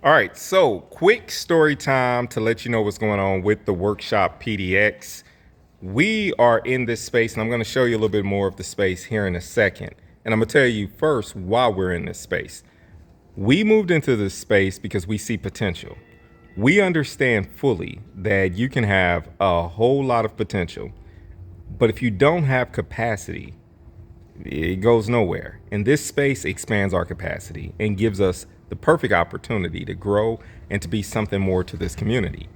All right, so quick story time to let you know what's going on with the Workshop PDX. We are in this space, and I'm going to show you a little bit more of the space here in a second. And I'm going to tell you first why we're in this space. We moved into this space because we see potential. We understand fully that you can have a whole lot of potential, but if you don't have capacity, it goes nowhere. And this space expands our capacity and gives us the perfect opportunity to grow and to be something more to this community.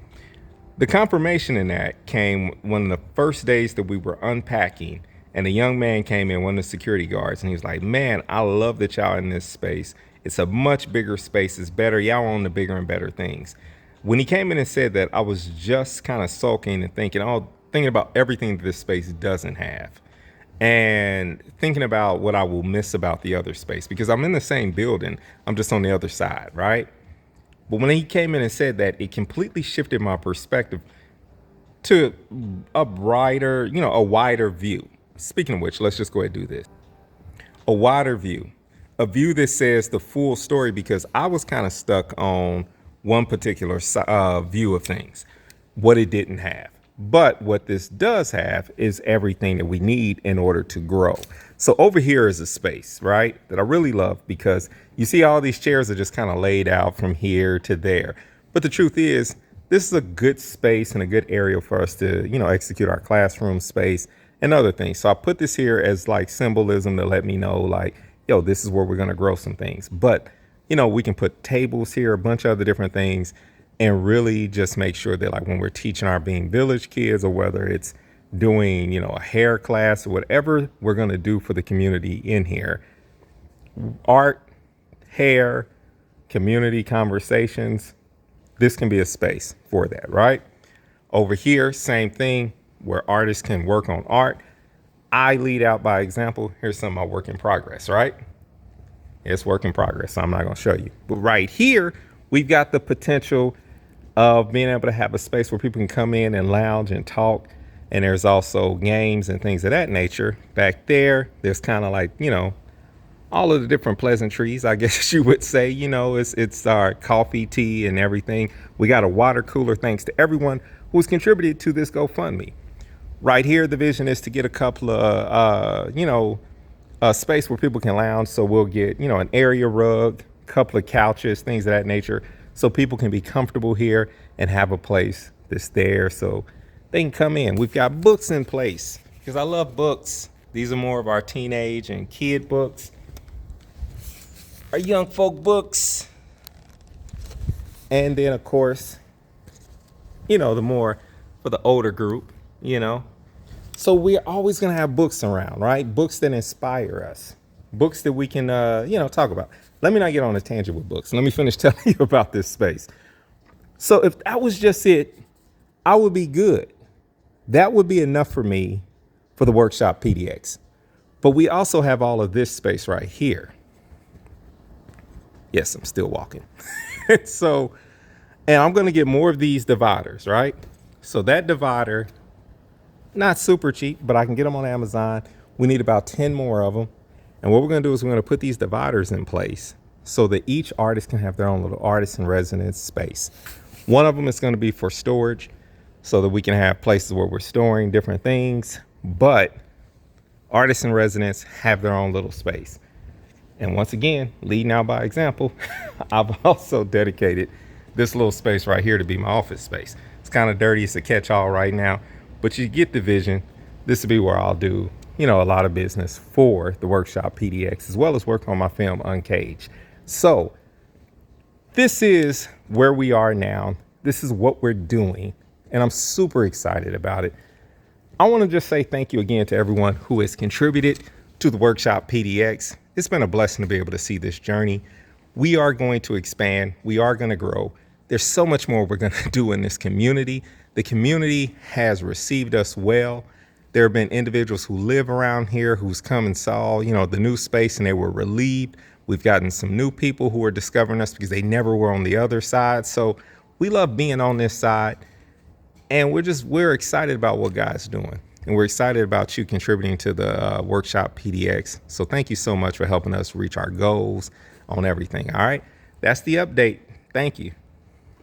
The confirmation in that came one of the first days that we were unpacking, and a young man came in, one of the security guards, and he was like, "Man, I love that y'all in this space. It's a much bigger space. It's better. Y'all own the bigger and better things." When he came in and said that, I was just kind of sulking and thinking about everything that this space doesn't have, and thinking about what I will miss about the other space, because I'm in the same building. I'm just on the other side, right? But when he came in and said that, it completely shifted my perspective to a wider view. Speaking of which, let's just go ahead and do this. A wider view, a view that says the full story, because I was kind of stuck on one particular view of things, what it didn't have. But what this does have is everything that we need in order to grow. So over here is a space, right, that I really love, because you see all these chairs are just kind of laid out from here to there. But the truth is, this is a good space and a good area for us to, execute our classroom space and other things. So I put this here as like symbolism to let me know, like, yo, this is where we're going to grow some things. But, we can put tables here, a bunch of other different things, and really just make sure that, like, when we're teaching our Being Village kids, or whether it's doing, a hair class or whatever we're going to do for the community in here, art, hair, community conversations, this can be a space for that, right? Over here, same thing, where artists can work on art. I lead out by example. Here's some of my work in progress, right? It's work in progress, so I'm not going to show you. But right here, we've got the potential of being able to have a space where people can come in and lounge and talk. And there's also games and things of that nature. Back there, there's kind of like, all of the different pleasantries, I guess you would say. It's our coffee, tea, and everything. We got a water cooler, thanks to everyone who's contributed to this GoFundMe. Right here, the vision is to get a couple of, a space where people can lounge. So we'll get, an area rug, a couple of couches, things of that nature, so people can be comfortable here and have a place that's there so they can come in. We've got books in place, because I love books. These are more of our teenage and kid books, our young folk books. And then, of course, the more for the older group, So we're always going to have books around, right? Books that inspire us, books that we can, talk about. Let me not get on a tangent with books. Let me finish telling you about this space. So if that was just it, I would be good. That would be enough for me for the Workshop PDX. But we also have all of this space right here. Yes, I'm still walking. And I'm going to get more of these dividers, right? So that divider, not super cheap, but I can get them on Amazon. We need about 10 more of them. And what we're going to do is we're going to put these dividers in place so that each artist can have their own little artist in residence space. One of them is going to be for storage, so that we can have places where we're storing different things. But artists in residence have their own little space. And once again, leading out by example, I've also dedicated this little space right here to be my office space. It's kind of dirty. It's a catch-all right now, but you get the vision. This will be where I'll do, a lot of business for the Workshop PDX, as well as work on my film Uncaged. So this is where we are now. This is what we're doing, and I'm super excited about it. I want to just say thank you again to everyone who has contributed to the Workshop PDX. It's been a blessing to be able to see this journey. We are going to expand. We are going to grow. There's so much more we're going to do in this community. The community has received us well. There have been individuals who live around here who's come and saw, the new space, and they were relieved. We've gotten some new people who are discovering us because they never were on the other side. So we love being on this side, and we're excited about what God's doing. And we're excited about you contributing to the Workshop PDX. So thank you so much for helping us reach our goals on everything. All right. That's the update. Thank you.